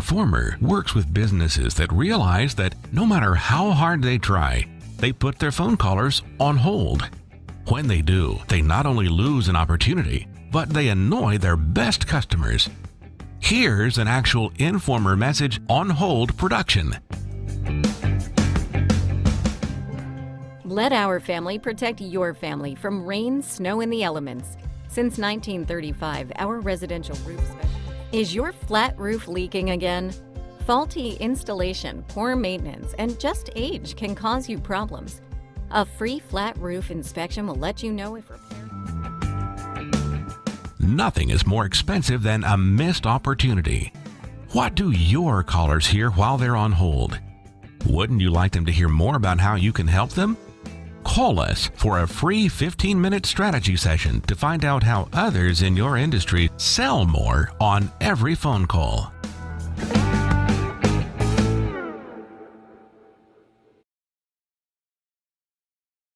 Informer works with businesses that realize that no matter how hard they try, they put their phone callers on hold. When they do, they not only lose an opportunity, but they annoy their best customers. Here's an actual Informer message on hold production. Let our family protect your family from rain, snow, and the elements. Since 1935, our residential roof specialist. Is your flat roof leaking again? Faulty installation, poor maintenance, and just age can cause you problems. A free flat roof inspection will let you know if repair. Nothing is more expensive than a missed opportunity. What do your callers hear while they're on hold? Wouldn't you like them to hear more about how you can help them? Call us for a free 15-minute strategy session to find out how others in your industry sell more on every phone call.